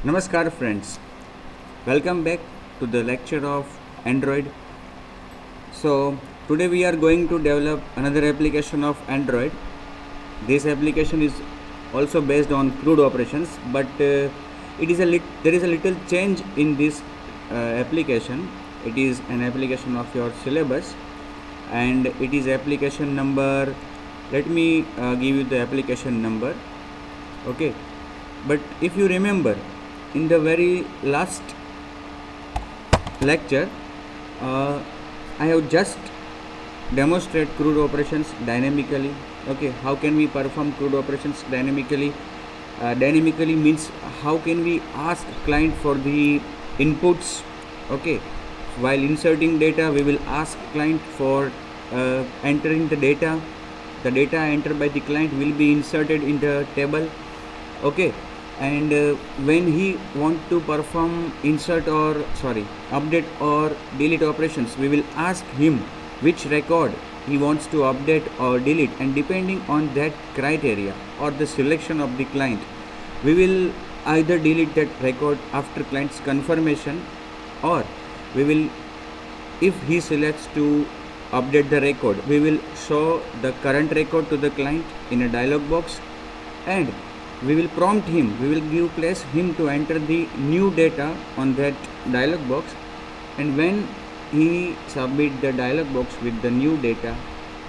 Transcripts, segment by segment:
Namaskar friends, welcome back to the lecture of Android. So today we are going to develop another application of Android. This application is also based on CRUD operations, but there is a little change in this application. It is an application of your syllabus, and it is application number. Let me give you the application number. Okay, but if you remember, in the very last lecture, uh, I have just demonstrate CRUD operations dynamically. Okay, how can we perform CRUD operations dynamically? Dynamically means how can we ask client for the inputs. Okay, while inserting data, we will ask client for entering the data. The data entered by the client will be inserted in the table. Okay, and when he want to perform update or delete operations, we will ask him which record he wants to update or delete, and depending on that criteria or the selection of the client, we will either delete that record after client's confirmation, or we will, if he selects to update the record, we will show the current record to the client in a dialog box, and we will prompt him, we will give place him to enter the new data on that dialog box, and when he submit the dialog box with the new data,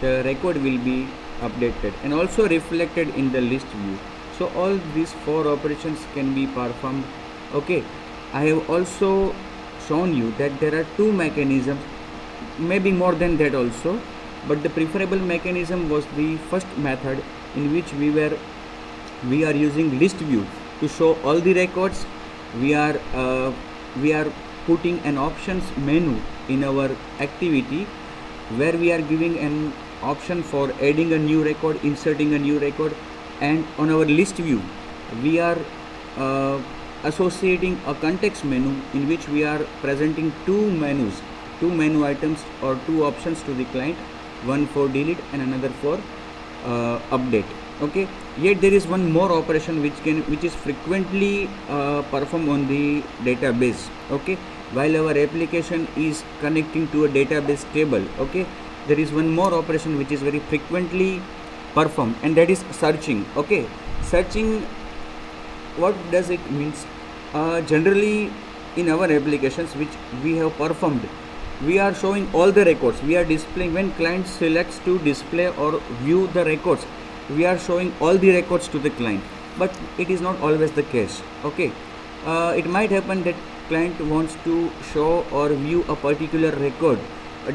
the record will be updated and also reflected in the list view. So all these four operations can be performed. Okay, I have also shown you that there are two mechanisms, maybe more than that also, but the preferable mechanism was the first method, in which we are using list view to show all the records. We are putting an options menu in our activity, where we are giving an option for adding a new record, inserting a new record, and on our list view we are associating a context menu, in which we are presenting two menu items or two options to the client, one for delete and another for update. Okay, yet there is one more operation which is frequently performed on the database. Okay, while our application is connecting to a database table, okay, there is one more operation which is very frequently performed, and that is searching. Okay, searching, what does it means? Generally in our applications which we have performed, we are showing all the records, we are displaying, when client selects to display or view the records, we are showing all the records to the client, but it is not always the case. Okay, it might happen that client wants to show or view a particular record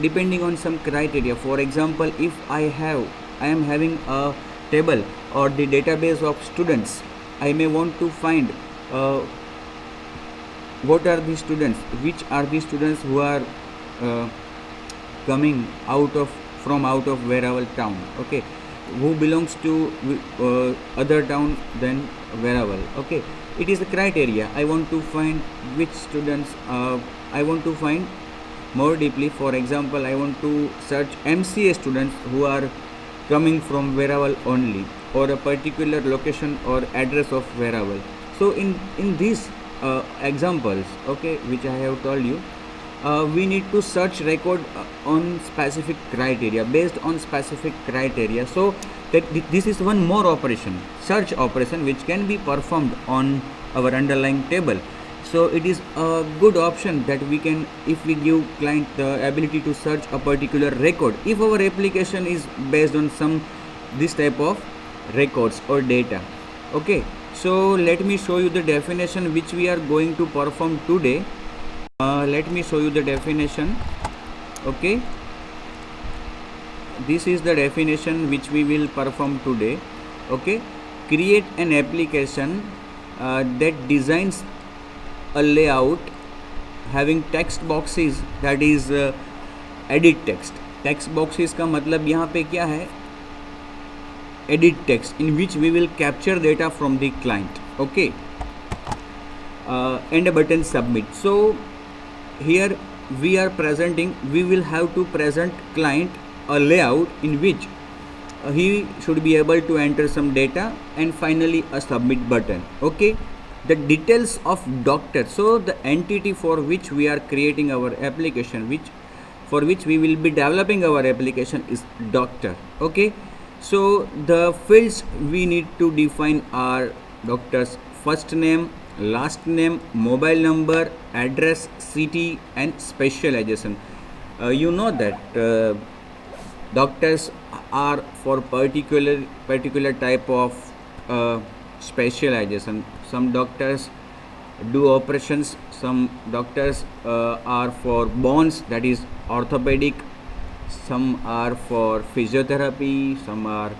depending on some criteria. For example, if I am having a table or the database of students, I may want to find what are the students, which are the students who are coming out of Wherever town. Okay, who belongs to other town than Wherever. Okay, it is the criteria. I want to find which students, I want to find more deeply. For example, I want to search MCA students who are coming from Wherever only, or a particular location or address of Wherever. So in these examples, okay, which I have told you, we need to search record on specific criteria, based on specific criteria. So that this is one more operation, search operation, which can be performed on our underlying table. So it is a good option that we can, if we give client the ability to search a particular record, if our application is based on some this type of records or data. Okay, so let me show you the definition which we are going to perform today. Let me show you the definition. Okay, this is the definition which we will perform today. Okay, create an application that designs a layout having text boxes, that is edit text. Text boxes का मतलब यहाँ पे क्या है? Edit text, in which we will capture data from the client. Okay, and a button submit. So here we will have to present client a layout in which he should be able to enter some data, and finally a submit button. Okay, the details of doctor. So the entity for which we are creating our application, which for which we will be developing our application, is doctor. Okay, so the fields we need to define are doctor's first name, last name, mobile number, address, city, and specialization. You know that doctors are for particular type of specialization. Some doctors do operations, some doctors are for bones, that is orthopedic, some are for physiotherapy, some are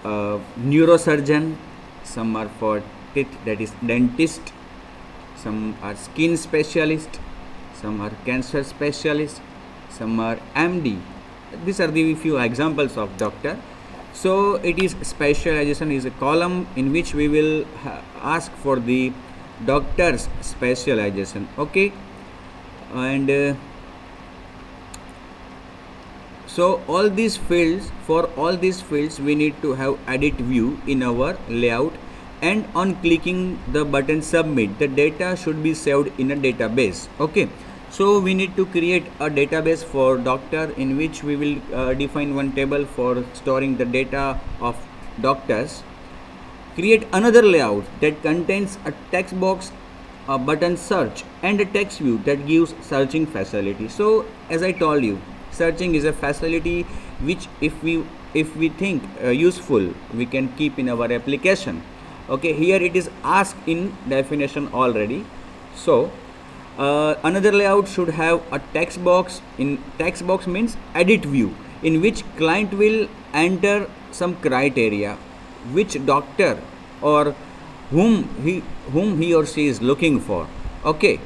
neurosurgeon, some are for teeth, that is dentist, some are skin specialist, some are cancer specialist, some are MD. These are the few examples of doctor. So it is specialization is a column in which we will ask for the doctor's specialization. Okay, and so all these fields, for all these fields we need to have edit view in our layout, and on clicking the button submit, the data should be saved in a database. Okay, so we need to create a database for doctor, in which we will define one table for storing the data of doctors. Create another layout that contains a text box, a button search, and a text view that gives searching facility. So as I told you, searching is a facility which if we think useful, we can keep in our application. Okay, here it is asked in definition already. So another layout should have a text box. In text box means edit view, in which client will enter some criteria, which doctor or whom he or she is looking for. Okay,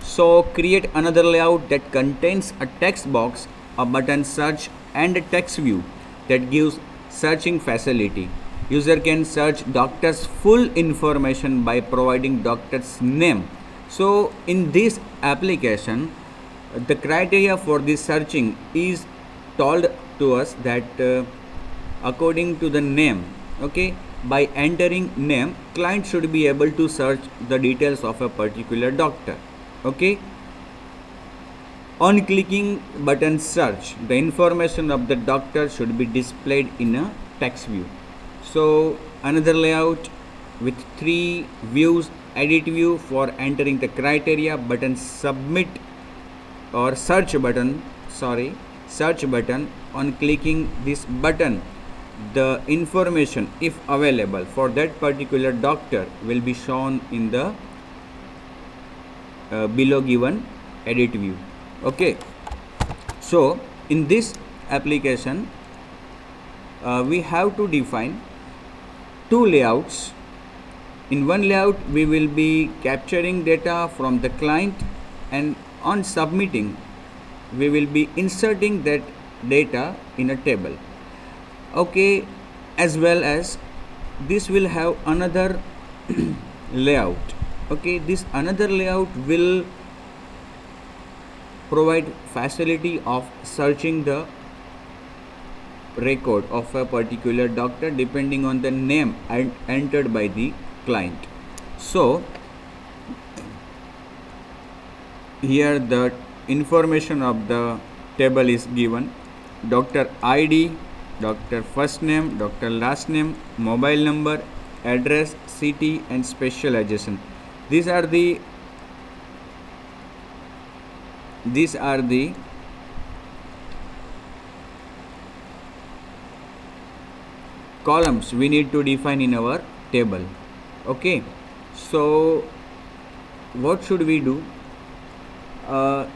so create another layout that contains a text box, a button search, and a text view that gives searching facility. User can search doctor's full information by providing doctor's name. So in this application, the criteria for this searching is told to us that according to the name. Okay, by entering name, client should be able to search the details of a particular doctor. Okay, on clicking button search, the information of the doctor should be displayed in a text view. So another layout with 3 views: edit view for entering the criteria, button submit or search button. On clicking this button, the information, if available, for that particular doctor will be shown in the below given edit view. Okay, so in this application we have to define 2 layouts. In one layout we will be capturing data from the client, and on submitting we will be inserting that data in a table. Okay, as well as this will have another layout. Okay, this another layout will provide facility of searching the record of a particular doctor depending on the name entered by the client. So here the information of the table is given: doctor ID, doctor first name, doctor last name, mobile number, address, city, and specialization. These are the columns we need to define in our table. Okay, so what should we do?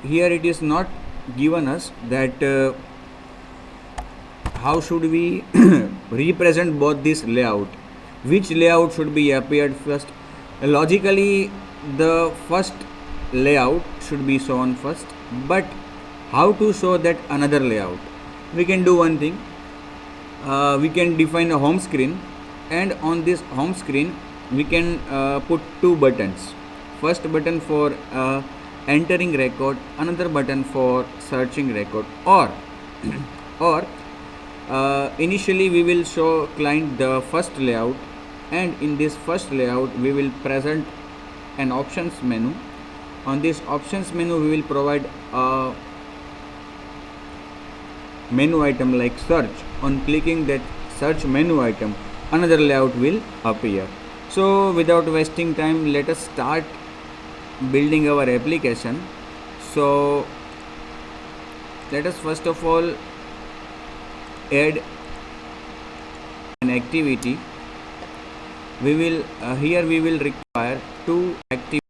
Here it is not given us that how should we represent both this layout, which layout should be appeared first. Logically the first layout should be shown first, but how to show that another layout? We can do one thing. We can define a home screen, and on this home screen we can put 2 buttons: first button for entering record, another button for searching record. Or initially we will show client the first layout, And in this first layout we will present an options menu. On this options menu we will provide a menu item like search. On clicking that search menu item, another layout will appear. So without wasting time, let us start building our application. So let us first of all add an activity. We will here we will require two activities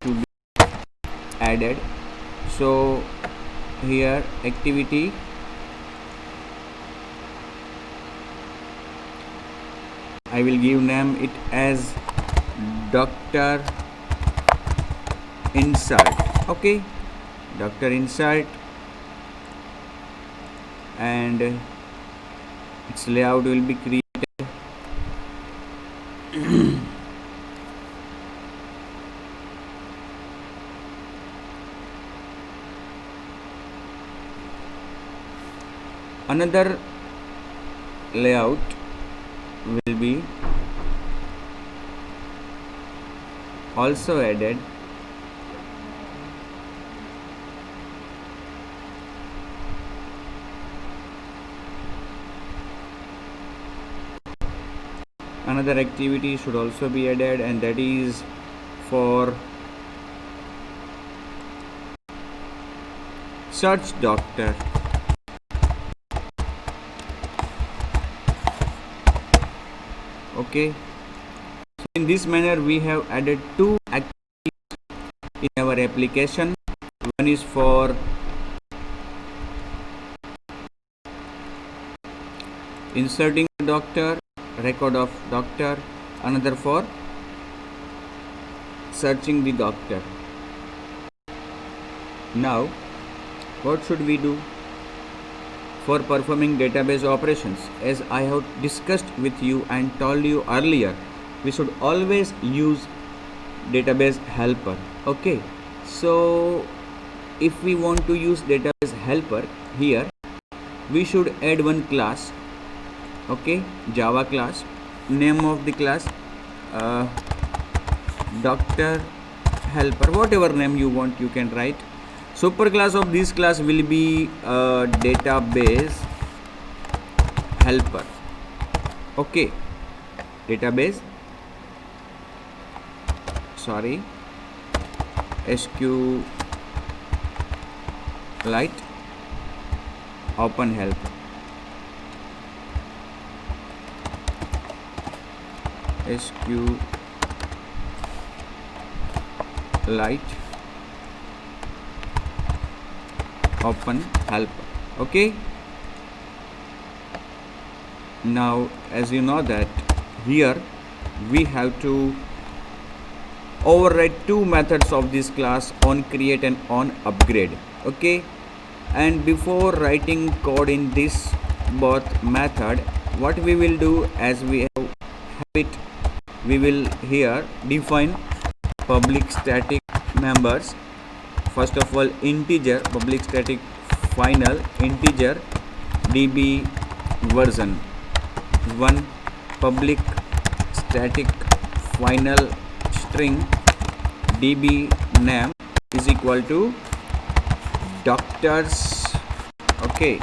to be added. So here activity, I will give name it as Doctor Insert. Okay, Doctor Insert, and its layout will be created. Another layout will be also added. Another activity should also be added, and that is for search doctor. Okay, so in this manner we have added two activities in our application. One is for inserting the doctor, record of doctor, another for searching the doctor. Now what should we do for performing database operations? As I have discussed with you and told you earlier, we should always use database helper. Okay, so if we want to use database helper, here we should add one class. Okay, Java class, name of the class Doctor Helper, whatever name you want you can write. Superclass of this class will be database helper. Okay, database SQLite open help. SQLite open help. Okay, now as you know that here we have to override two methods of this class, on create and on upgrade. Okay, and before writing code in this both method, what we will do, as we have it, we will here define public static members. First of all, integer public static final integer db version 1, public static final string db name is equal to doctors. Okay,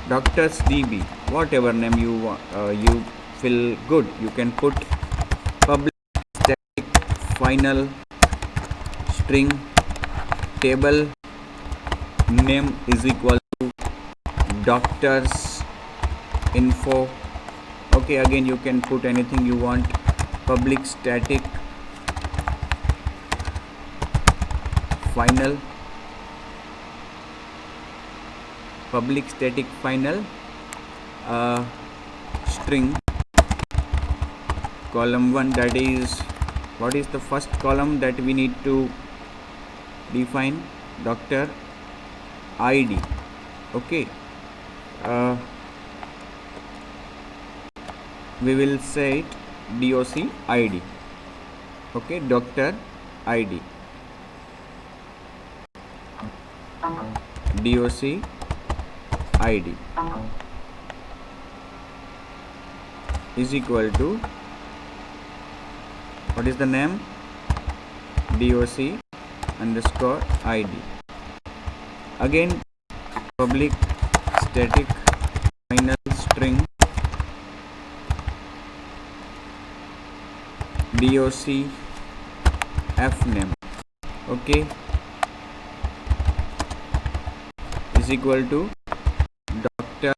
doctors db, whatever name you want, you feel good, you can put. Public static final string table name is equal to doctors info. Okay, again you can put anything you want. Public static final string column 1, that is, what is the first column that we need to define? Doctor id. Okay, we will say it doc id. Okay, doctor id doc id. is equal to, what is the name, doc underscore id. Again, public static final string doc fname, okay, is equal to doctor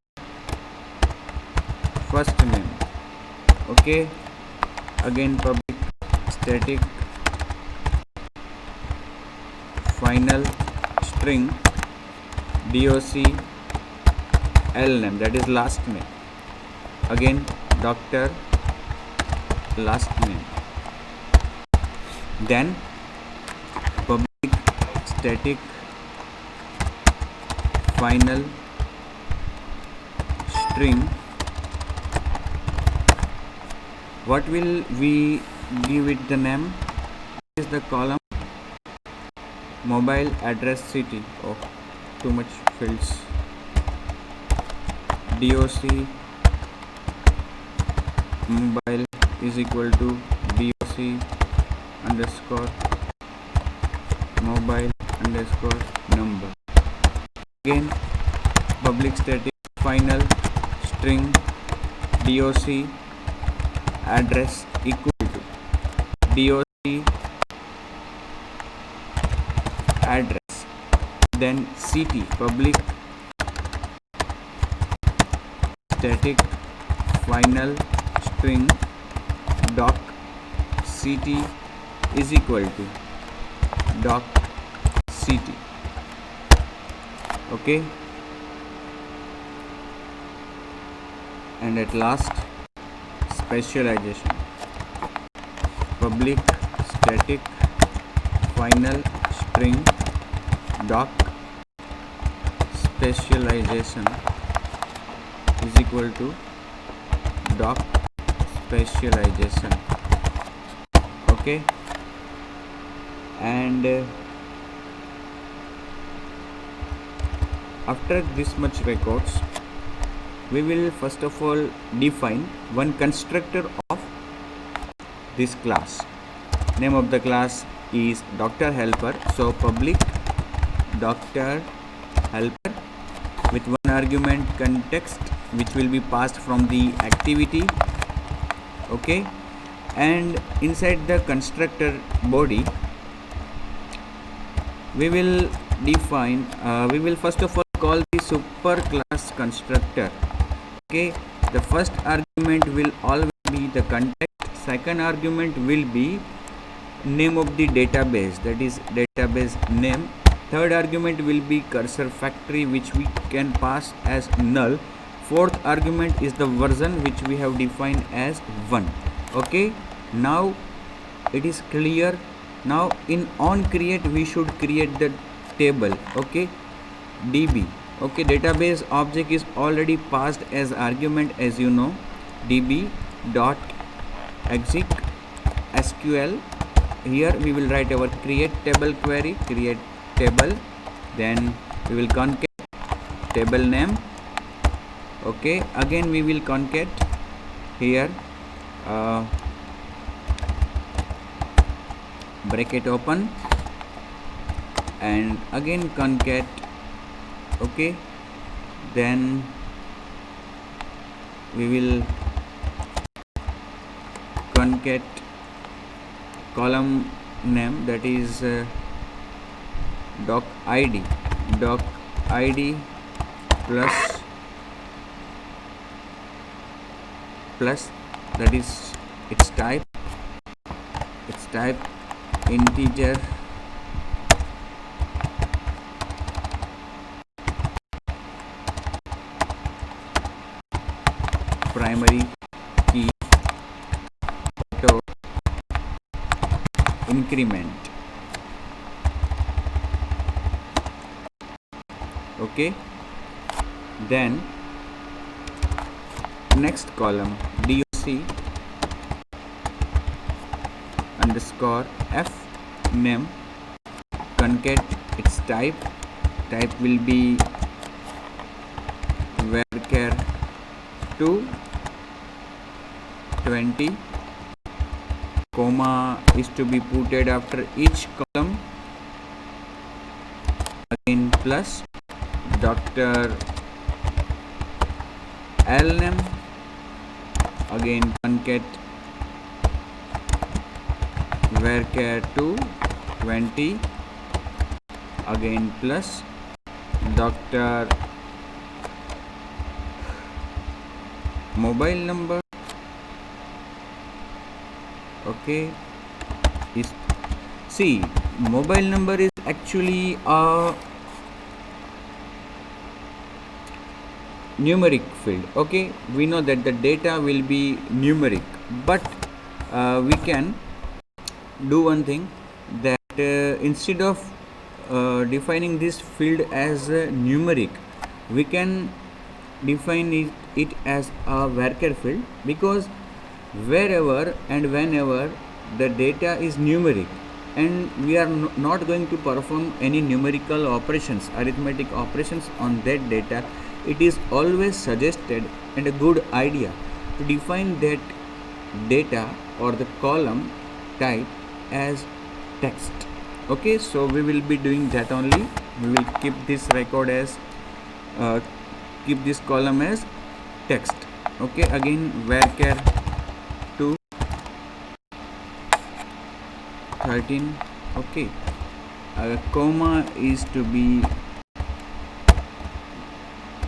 first name, okay. Again, public static final string doc l name, that is last name. Again, doctor last name. Then public static final string, what will we give it the name? This is the column mobile address city. Oh, too much fields. doc mobile is equal to doc underscore mobile underscore number. Again, public static final string doc address equal to doc address, then ct, public static final string doc ct is equal to doc ct, okay. And at last, specialization, public static final string doc specialization is equal to doc specialization, okay. And after this much records, we will first of all define one constructor of this class. Name of the class is doctor helper, so public doctor helper with one argument context which will be passed from the activity, okay. And inside the constructor body, we will define we will first of all call the super class constructor, okay. The first argument will always be the context, second argument will be name of the database, that is database name, third argument will be cursor factory which we can pass as null, fourth argument is the version which we have defined as 1, okay. Now it is clear. Now in on create we should create the table, okay, db, okay. Database object is already passed as argument, as you know, db dot exec sql. Here we will write our create table query, create table, then we will concat table name, okay. Again we will concat here bracket open and again concat, okay. Then we will concat column name, that is doc id plus that is its type integer primary key auto increment, okay. Then next column doc underscore f name, concat its type will be varchar 2 20, comma is to be put after each column, again plus Dr. L name, again concat varchar 2 20, again plus Dr. mobile number, okay. Is see, mobile number is actually a numeric field, okay. We know that the data will be numeric, but we can do one thing, that instead of defining this field as numeric, we can define it as a varchar field, because wherever and whenever the data is numeric and we are not going to perform any numerical operations, arithmetic operations on that data, it is always suggested and a good idea to define that data or the column type as text, okay. So we will be doing that only. We will keep this record as keep this column as text, okay. Again varchar 2 13, okay. Comma is to be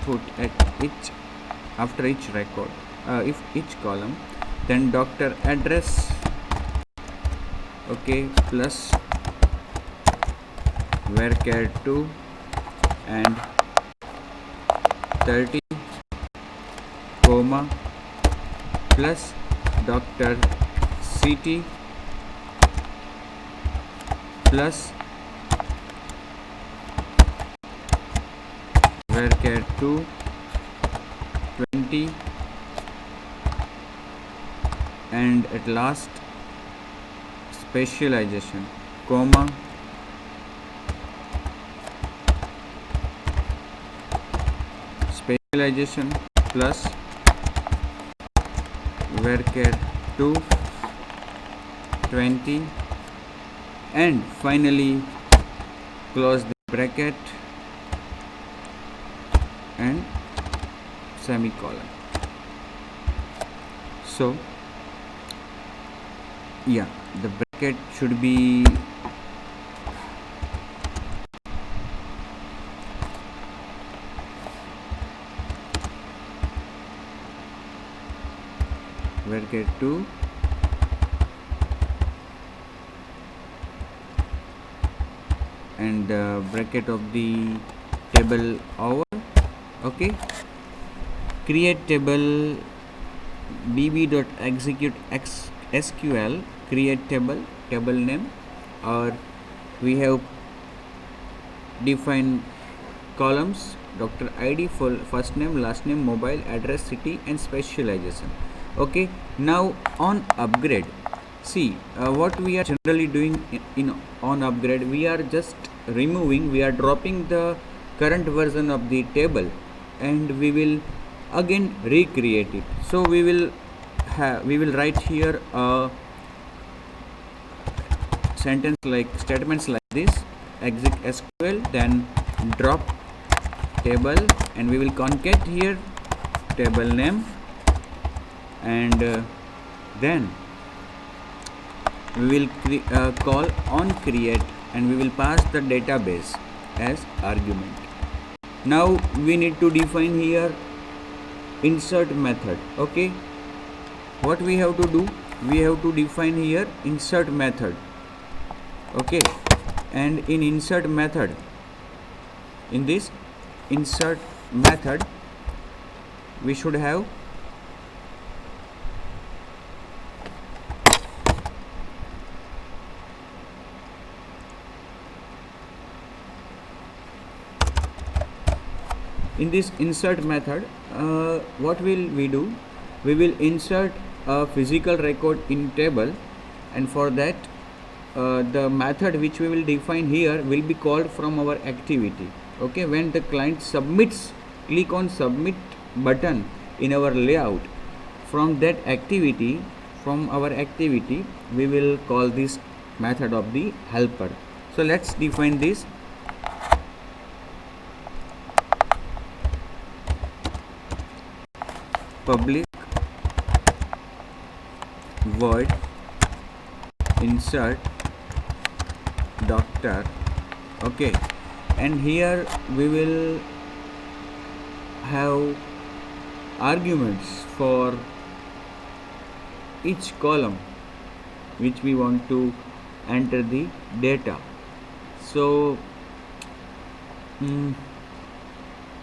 put at each after each record, if each column, then doctor address, okay, plus varchar 2 and 30, comma plus Dr. CT plus varchar 2 20, and at last specialization, comma specialization plus varchar 2 20, and finally close the bracket and semicolon. So yeah, the bracket should be varchar 2 and the bracket of the table over, okay. Create table db.execute SQL, create table, table name, or we have defined columns, Dr. ID, for first name, last name, mobile address, city, and specialization, okay. Now on upgrade, see what we are generally doing in on upgrade, we are just removing, we are dropping the current version of the table and we will again recreate it. So we will write here a sentence like statements like this: exec SQL, then drop table, and we will concat here table name, and then we will call on create, and we will pass the database as argument. Now we need to define here insert method, okay. What we have to do, we have to define here insert method, okay. And in insert method, in this insert method, we should have in this insert method, what will we do? We will insert a physical record in table, and for that the method which we will define here will be called from our activity, okay. When the client submits, click on submit button in our layout, from that activity, from our activity, we will call this method of the helper. So let's define this. Public void insert doctor. Okay, and here we will have arguments for each column which we want to enter the data. So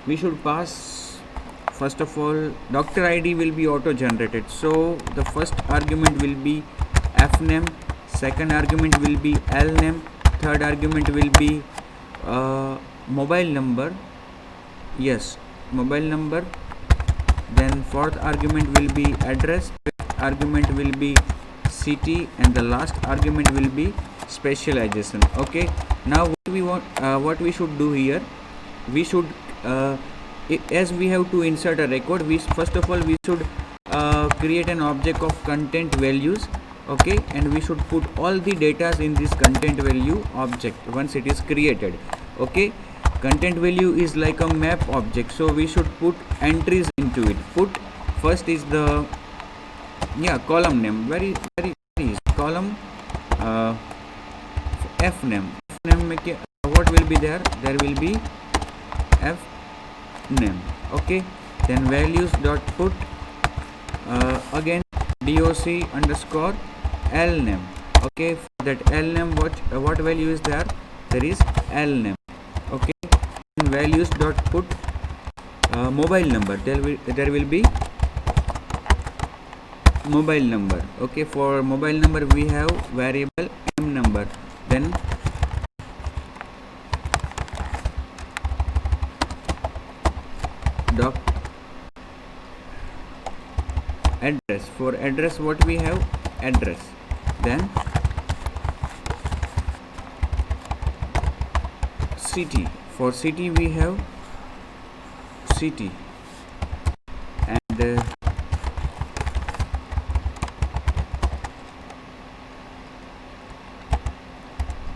we should pass, first of all, doctor ID will be auto generated. So the first argument will be fname, second argument will be lname, third argument will be mobile number, yes, mobile number, then fourth argument will be address, fifth argument will be city, and the last argument will be specialization. Okay, now what we should do here, we should as we have to insert a record, we first of all we should create an object of content values. Okay, and we should put all the data in this content value object once it is created. Okay, content value is like a map object, so we should put entries into it. Put first is the column name, very easy, column f name. What will be there will be f name. Okay, then values dot put again doc underscore l name. Okay, for that l name, what value is there is l name. Okay, and values dot put mobile number, there will be mobile number. Okay, for mobile number we have variable m number, then doc address. For address, what we have, address, then city. For city we have city, and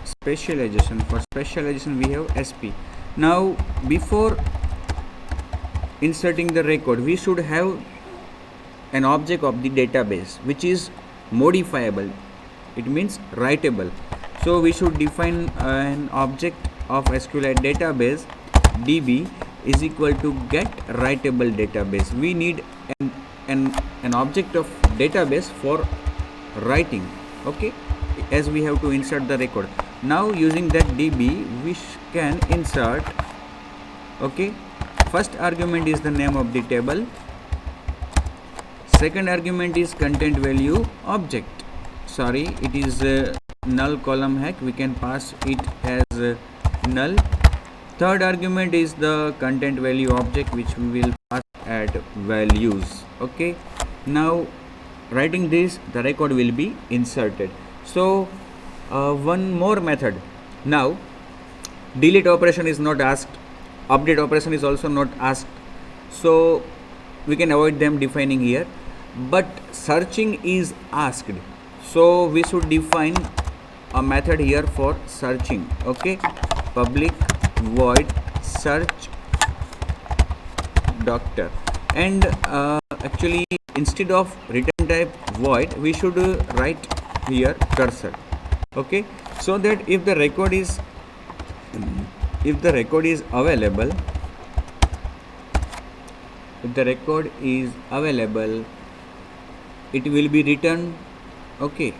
specialization. For specialization we have sp. Now before inserting the record, we should have an object of the database which is modifiable, it means writable. So we should define an object of SQLite database. DB is equal to get writable database. We need an object of database for writing. Okay, as we have to insert the record. Now using that DB we can insert. Okay, first argument is the name of the table, second argument is content value object, sorry, it is a null column hack, we can pass it as null. Third argument is the content value object which we will pass at values. Okay, now writing this, the record will be inserted. So one more method. Now delete operation is not asked, update operation is also not asked, so we can avoid them defining here, but searching is asked, so we should define a method here for searching. Okay, public void search doctor, and actually instead of return type void we should write here cursor. Okay, so that if the record is available, it will be written. Okay,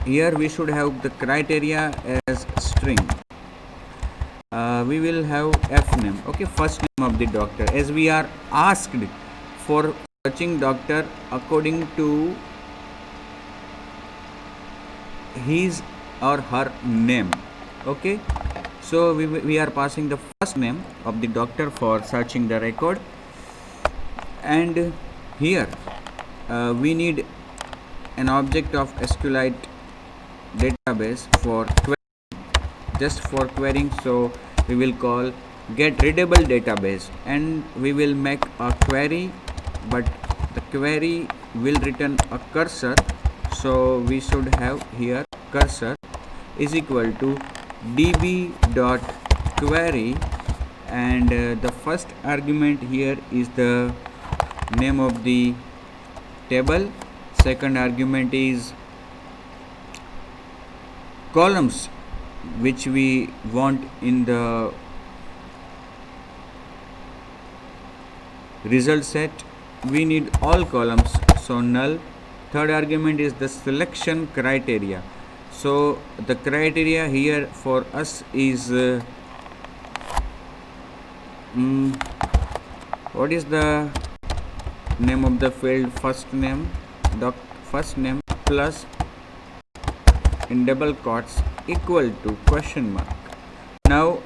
here we should have the criteria as string. We will have f name. Okay, first name of the doctor, as we are asked for searching doctor according to his or her name. Okay, so we are passing the first name of the doctor for searching the record, and here we need an object of SQLite database for just for querying, so we will call get readable database, and we will make a query, but the query will return a cursor, so we should have here cursor is equal to db dot query, and the first argument here is the name of the table, second argument is columns which we want in the result set. We need all columns, so null. Third argument is the selection criteria. So the criteria here for us is what is the name of the field? First name plus in double quotes equal to question mark. Now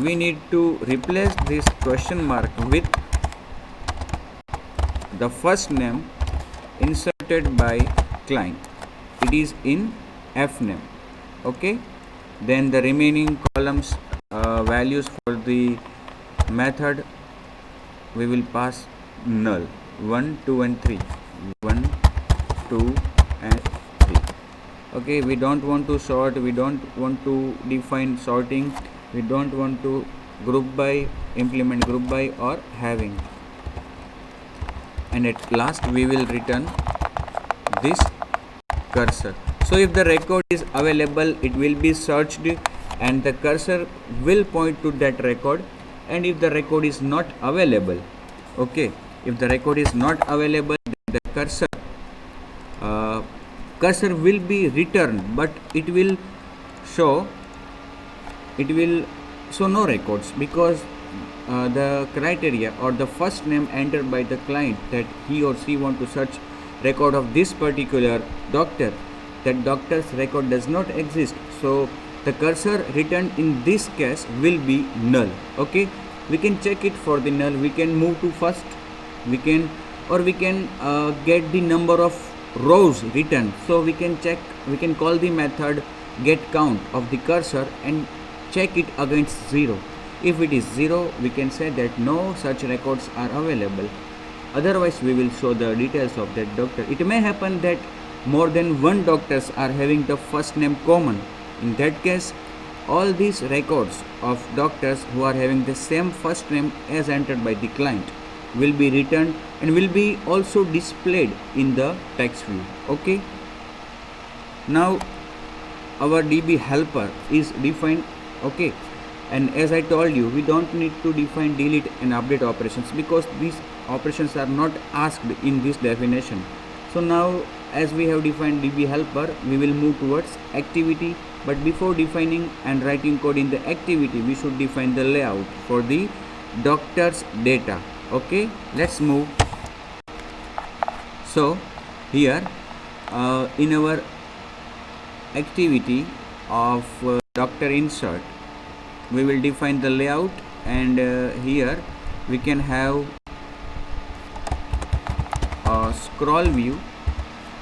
we need to replace this question mark with the first name inserted by client. It is in fname. Okay, then the remaining columns values for the method we will pass null 1, 2 and 3. 1, 2 and 3. Okay, we don't want to sort, we don't want to define sorting, we don't want to group by, implement group by or having, and at last we will return this cursor. So if the record is available, it will be searched and the cursor will point to that record, and if the record is not available, okay, if the record is not available, then the cursor will be returned, but it will show no records, because the criteria or the first name entered by the client that he or she want to search record of this particular doctor, that doctor's record does not exist, so the cursor returned in this case will be null. Okay, we can check it for the null, we can move to first, we can get the number of rows written, so we can check, we can call the method get count of the cursor and check it against 0. If it is 0, we can say that no such records are available, otherwise we will show the details of that doctor. It may happen that more than one doctors are having the first name common. In that case, all these records of doctors who are having the same first name as entered by the client will be returned and will be also displayed in the text view. Okay, now our db helper is defined. Okay, and as I told you, we don't need to define delete and update operations because these operations are not asked in this definition. So now as we have defined db helper, we will move towards activity, but before defining and writing code in the activity, we should define the layout for the doctor's data. Okay, let's move. So here in our activity of doctor insert, we will define the layout, and here we can have a scroll view,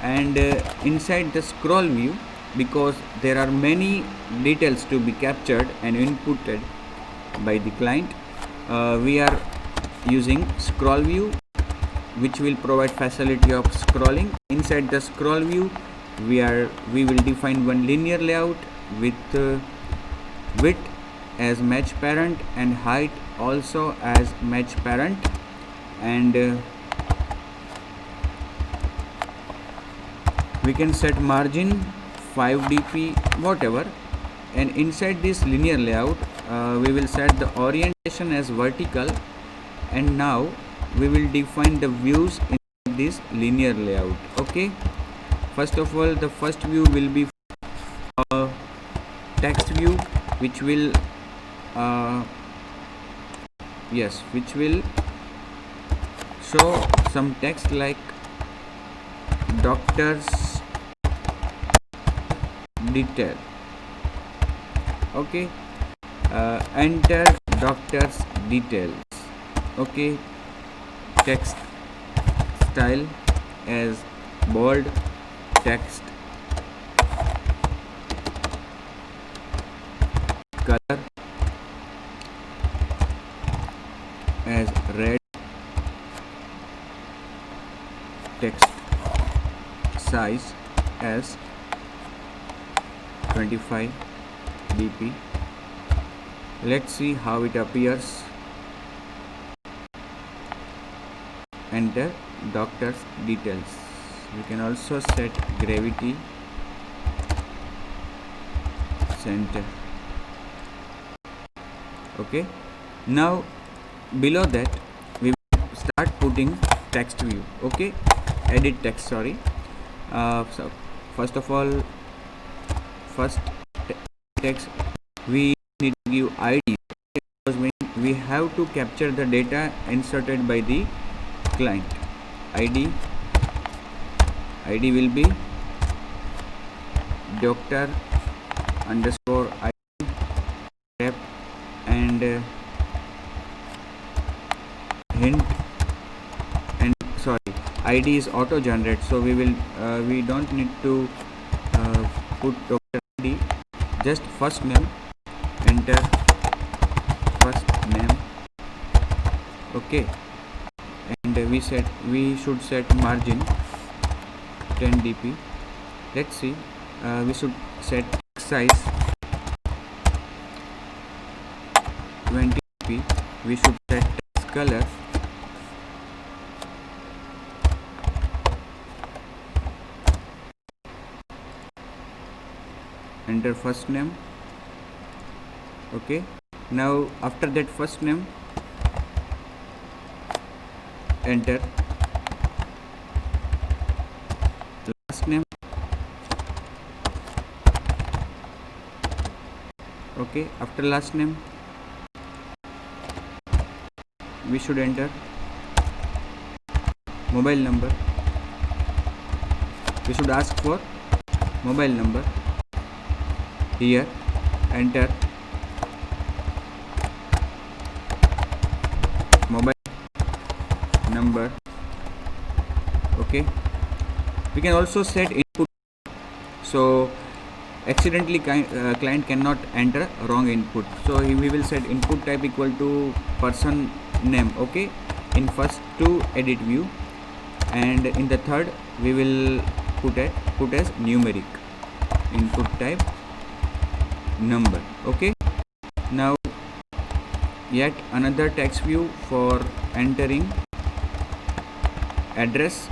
and inside the scroll view, because there are many details to be captured and inputted by the client, we are using scroll view, which will provide facility of scrolling. Inside the scroll view, we will define one linear layout with width as match parent and height also as match parent, and we can set margin 5 dp whatever, and inside this linear layout we will set the orientation as vertical, and now we will define the views in this linear layout. Okay, first of all, the first view will be text view, which will which will show some text like doctor's detail. Okay, enter doctor's details. Okay, text style as bold, text color as red, text size as 25 dp. Let's see how it appears. Enter doctor's details. We can also set gravity center. Okay, now below that we will start putting text view. Okay, edit text, sorry. So first of all, first text we need to give id, because we have to capture the data inserted by the client. id will be doctor underscore id rep, and hint, and sorry, id is auto generate, so we don't need to put doctor id, just first name. Enter first name. Okay, and we should set margin 10 dp. Let's see, we should set size 20 dp. We should set text color enter first name. Okay, now after that first name, enter last name. Okay, after last name we should enter mobile number. We should ask for mobile number. Here enter mobile number. Okay, we can also set input, so accidentally client cannot enter wrong input. So we will set input type equal to person name. Okay, in first two edit view, and in the third we will put as numeric. Input type number. Okay, now yet another text view for entering address.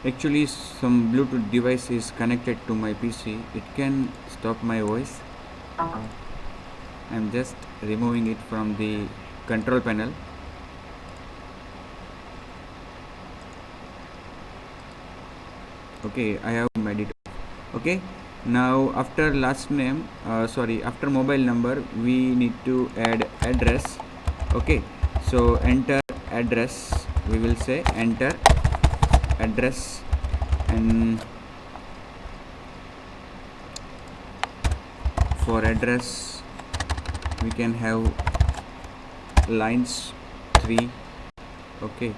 Actually, some Bluetooth device is connected to my PC. It can stop my voice. I'm just removing it from the control panel. Okay, I have made it. Okay, now after last name, after mobile number, we need to add address. Okay, so enter address. We will say enter address, and for address we can have lines 3. Okay,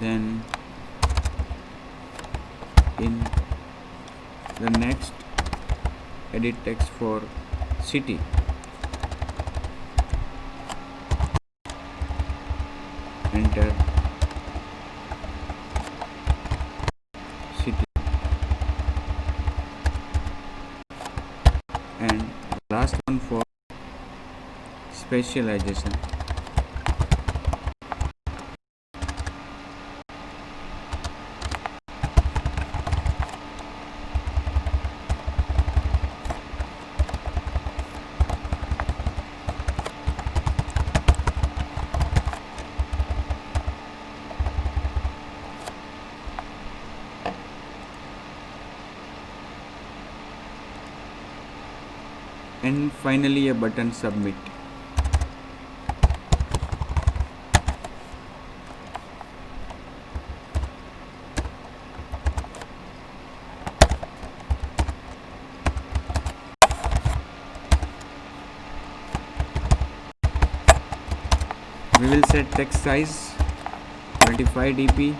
then in the next edit text for city. Enter and last one for specialization. And finally a button submit. We will set text size 25 dp.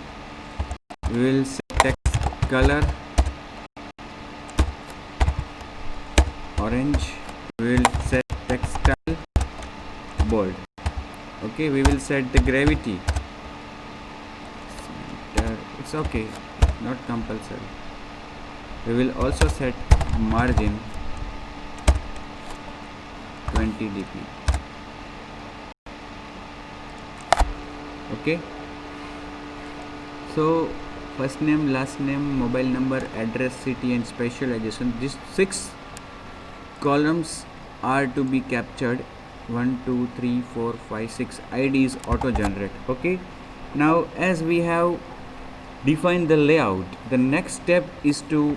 We will set text color orange. We will set text style bold. Okay, we will set the gravity center. It's okay, not compulsory. We will also set margin 20 dp. Okay, so first name, last name, mobile number, address, city and specialization, these 6 columns are to be captured. 1 2 3 4 5 6 id is auto generate. Okay, now as we have defined the layout, the next step is to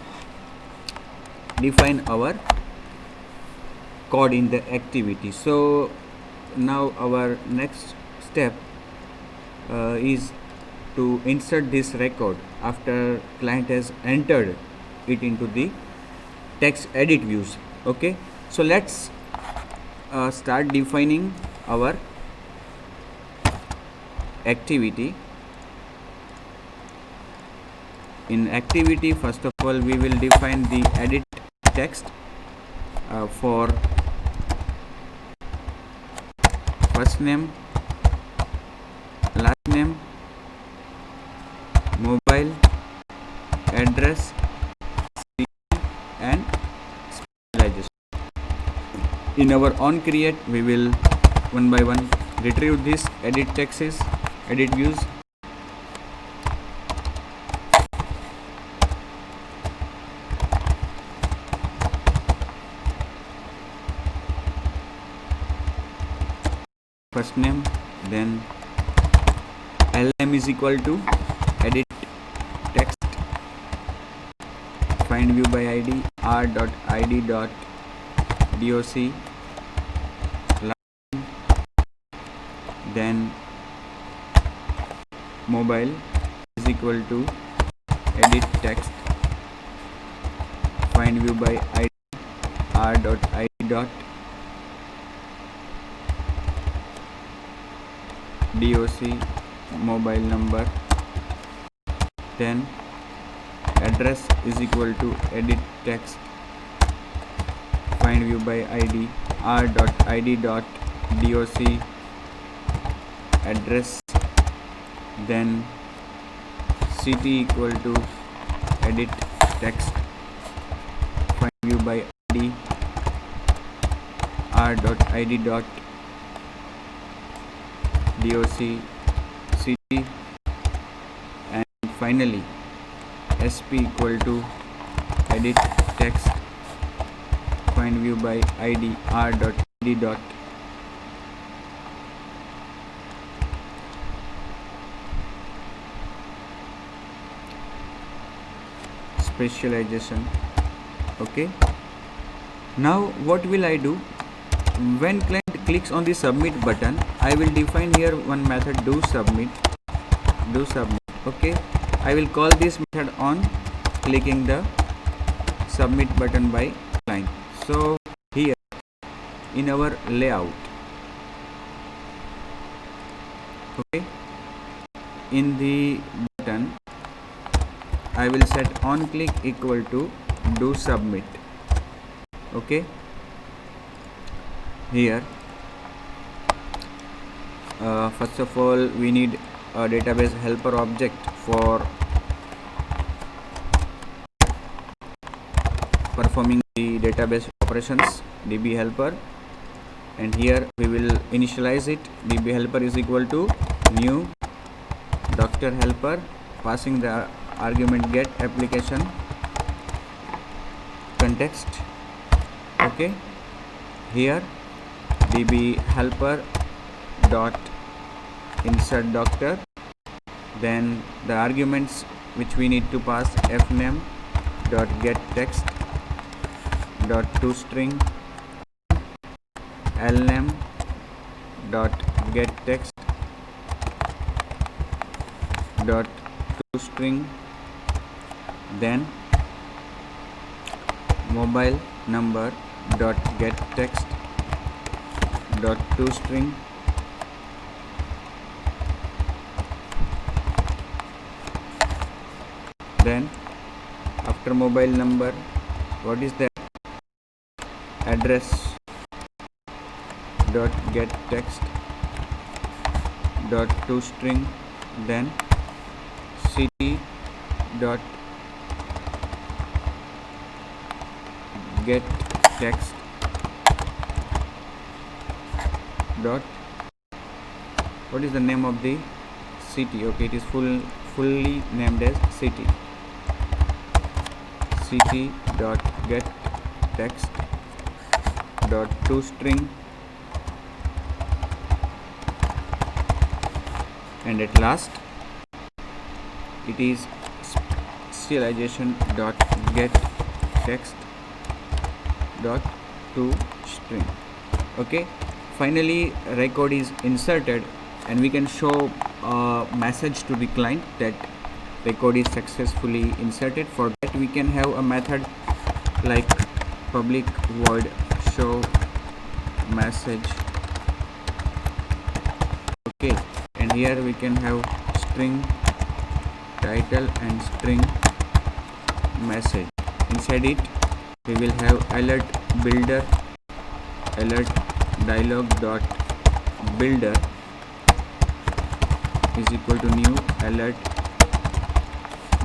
define our code in the activity. So now our next step is to insert this record after client has entered it into the text edit views. Okay, so let's start defining our activity. In activity, first of all we will define the edit text for first name, last name, mobile, address, city and specialization. In our on create, we will one by one retrieve this edit texts, edit views. First name, then lm is equal to edit text, find view by id, r.id.doc, then mobile is equal to edit text, find view by id, r.id.doc, mobile number, then address is equal to edit text, find view by id, r.id.doc, address, then city equal to edit text, find view by id, r.id.doc, city, and finally sp equal to edit text, find view by id, r.id.doc, specialization. Okay, now what will I do? When client clicks on the submit button, I will define here one method do submit. Okay, I will call this method on clicking the submit button by client. So here in our layout, okay, in the button I will set on click equal to do submit. Okay, here first of all we need a database helper object for performing the database operations db helper, and here we will initialize it. db helper is equal to new doctor helper, passing the argument get application context. Okay, here db helper dot insert doctor, then the arguments which we need to pass fname dot get text dot toString, lname dot get text dot toString, then mobile number dot get text dot toString, then after mobile number, what is the address dot get text dot toString, then city dot get text dot, what is the name of the city? Okay, it is fully named as city dot get text dot toString, and at last it is serialization dot get text dot toString. Okay, finally record is inserted, and we can show a message to the client that record is successfully inserted. For that we can have a method like public void show message. Okay, and here we can have string title and string message. Inside it we will have alert builder, alert dialog dot builder is equal to new alert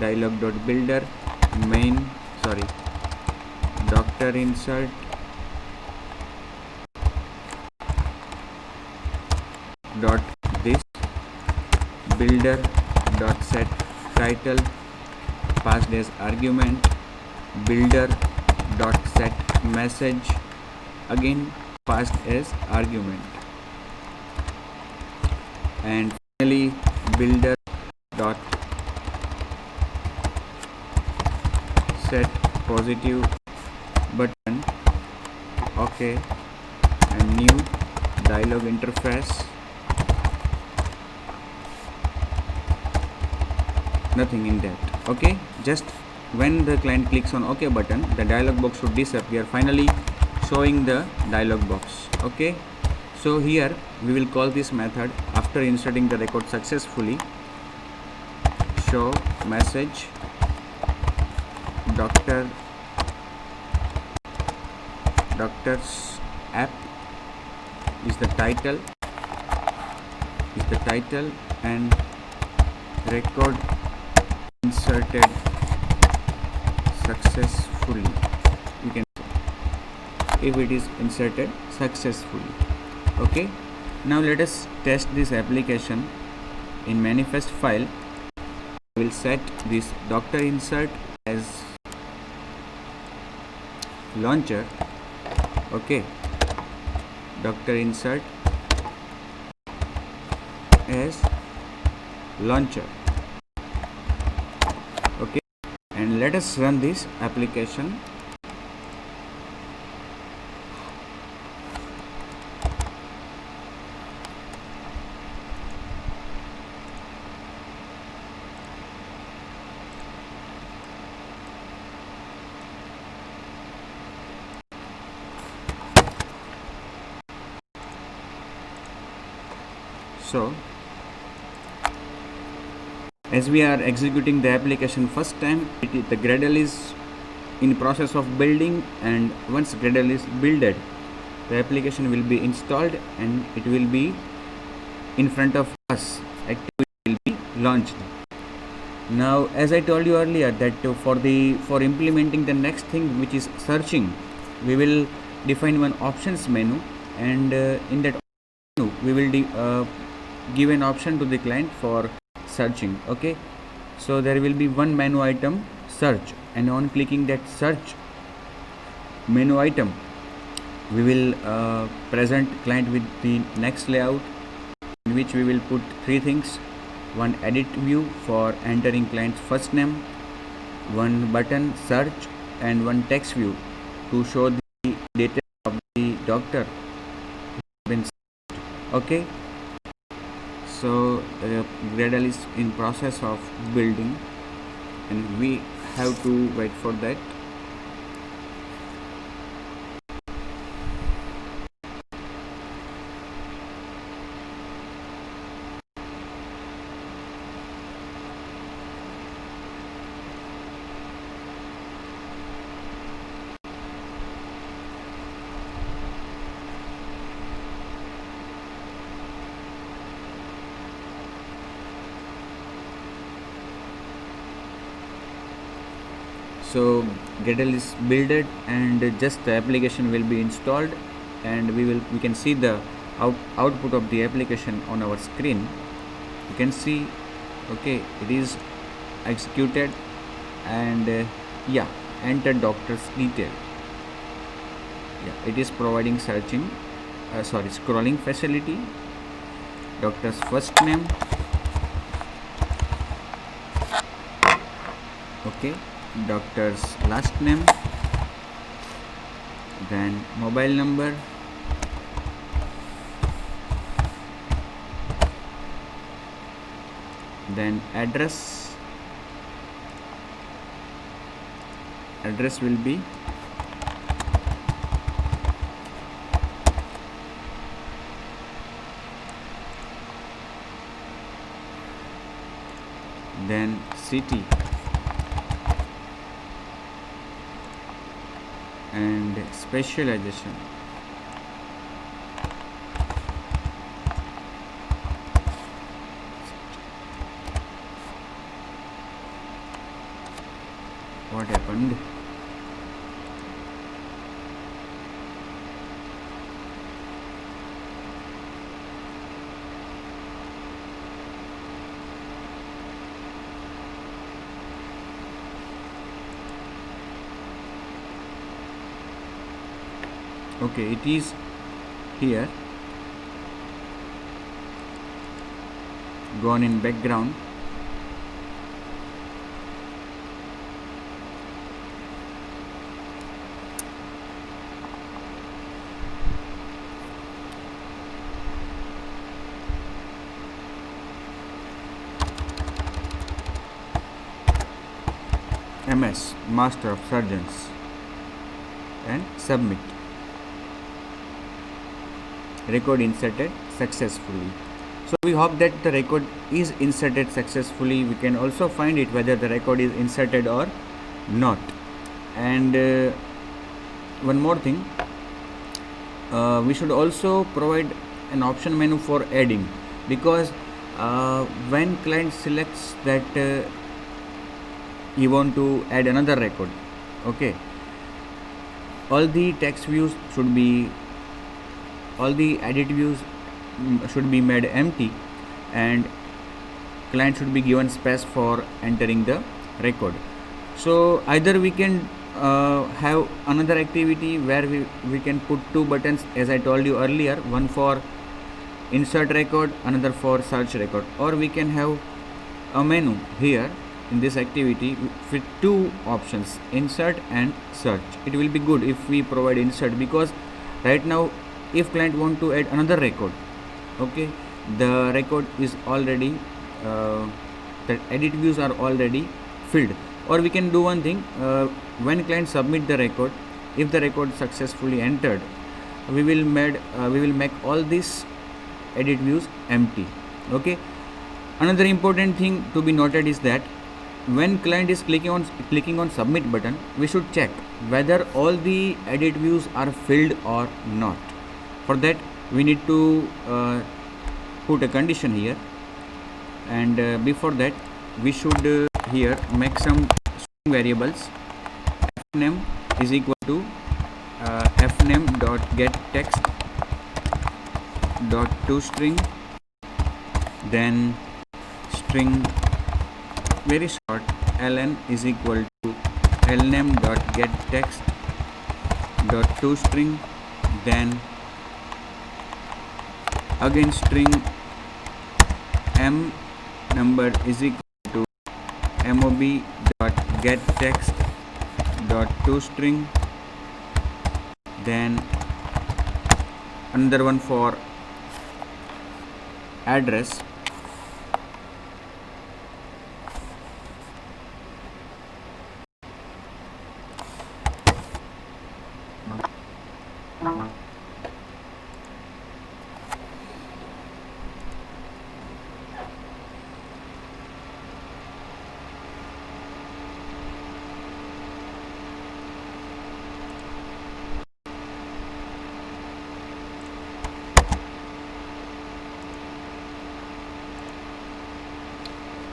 dialog dot builder main doctor insert dot this builder dot set title passed as argument, builder dot set message again passed as argument, and finally builder dot set positive button. Okay, and new dialog interface, nothing in that. Okay, just when the client clicks on OK button, the dialog box should disappear, finally showing the dialog box. Okay, so here we will call this method after inserting the record successfully. Show message doctor's app is the title and record inserted successfully. You can say if it is inserted successfully. Okay, now let us test this application. In manifest file I will set this doctor insert as launcher. Okay, doctor insert as launcher. Okay, and let us run this application. So as we are executing the application first time, the Gradle is in process of building, and once Gradle is builded, the application will be installed and it will be in front of us. Activity will be launched. Now, as I told you earlier, that for implementing the next thing, which is searching, we will define one options menu, and in that menu we will give an option to the client for searching. Okay, so there will be one menu item search, and on clicking that search menu item, we will present client with the next layout, in which we will put three things: one edit view for entering client's first name, one button search, and one text view to show the data of the doctor. Okay, so Gradle is in process of building, and we have to wait for that. So Gradle is built, and just the application will be installed, and we can see the output of the application on our screen. You can see, okay, it is executed, and yeah, enter doctor's detail. Yeah, it is providing scrolling facility, doctor's first name, okay, doctor's last name, then mobile number, then address will be then city, and specialization. What happened? Okay, it is here, gone in background. MS, Master of Surgeons, and submit. Record inserted successfully. So we hope that the record is inserted successfully. We can also find it whether the record is inserted or not. And one more thing, we should also provide an option menu for adding, because when client selects that you want to add another record, okay, all the edit views should be made empty, and client should be given space for entering the record. So either we can have another activity where we can put two buttons, as I told you earlier, one for insert record, another for search record, or we can have a menu here in this activity with two options, insert and search. It will be good if we provide insert, because right now if client want to add another record, okay, the record is already the edit views are already filled. Or we can do one thing, when client submit the record, if the record successfully entered, we will make all these edit views empty. Okay, another important thing to be noted is that when client is clicking on submit button, we should check whether all the edit views are filled or not. For that we need to put a condition here, and before that we should here make some string variables. Name is equal to fname dot get text dot toString, then string very short ln is equal to lname dot get text dot toString, then again string m number is equal to mob dot get text dot toString, then another one for address,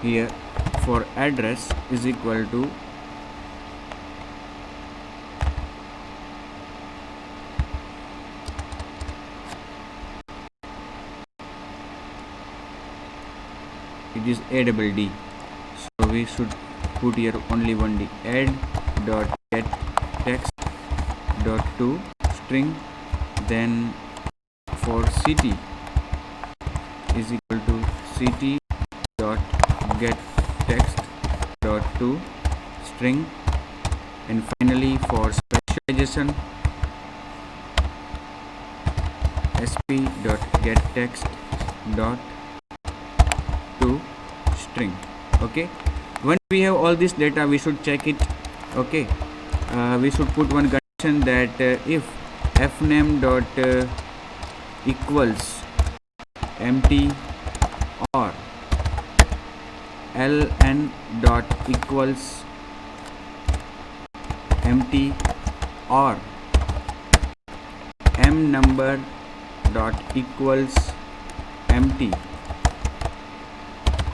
here for address is equal to it is ADD, so we should put here only one d, add dot get text dot to string, then for city is equal to ct dot get text dot to string, and finally for specialization sp dot get text dot to string. Okay, once we have all this data, we should check it. Okay, we should put one condition that if fname dot equals empty or ln dot equals empty or m number dot equals empty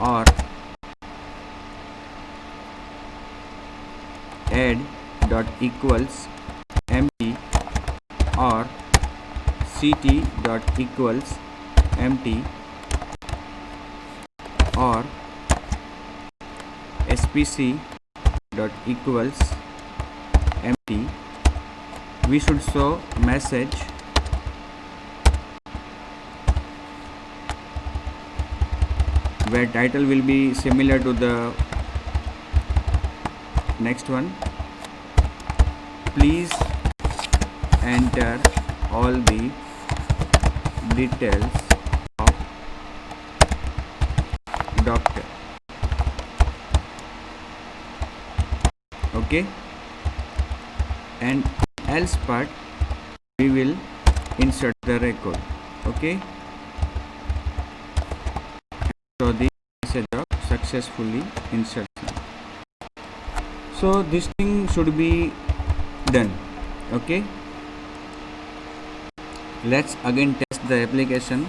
or add dot equals empty or ct dot equals empty or spc dot equals empty, we should show message where title will be similar to the next one. Please enter all the details of doctor. Okay, and else part we will insert the record. Okay, so the message of successfully insertion. So this thing should be done. Okay, let's again test the application.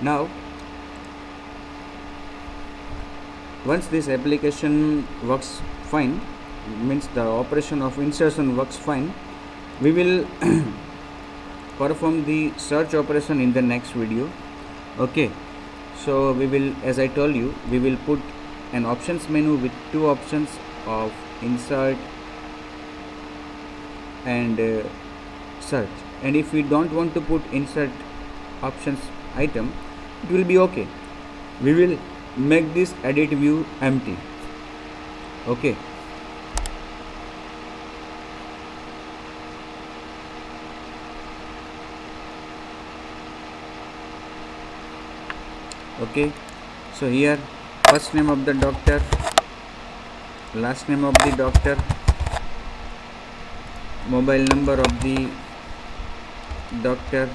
Now once this application works fine, means the operation of insertion works fine, we will perform the search operation in the next video. Okay, so we will, as I told you, we will put an options menu with two options of insert and search, and if we don't want to put insert options item, it will be okay. We will make this edit view empty. Okay, okay, so here first name of the doctor, last name of the doctor, mobile number of the doctor,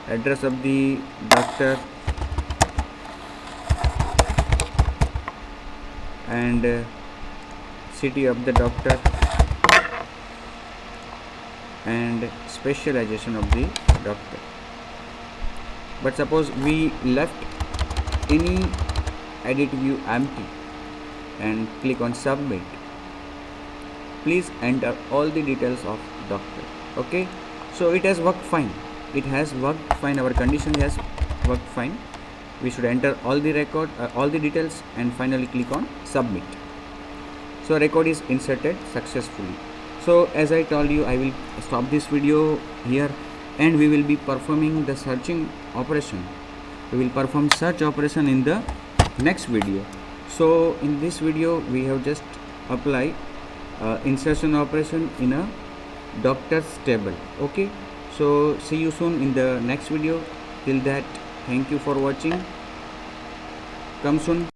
address of the doctor, and city of the doctor, and specialization of the doctor. But suppose we left any edit view empty, and click on submit. Please enter all the details of doctor. Okay, so it has worked fine. It has worked fine. Our condition has worked fine. We should enter all the record, all the details, and finally click on submit. So record is inserted successfully. So as I told you, I will stop this video here, and we will be performing the searching operation. We will perform search operation in the next video. So in this video we have just apply insertion operation in a doctor's table. Okay, so see you soon in the next video. Till that, thank you for watching. Come soon.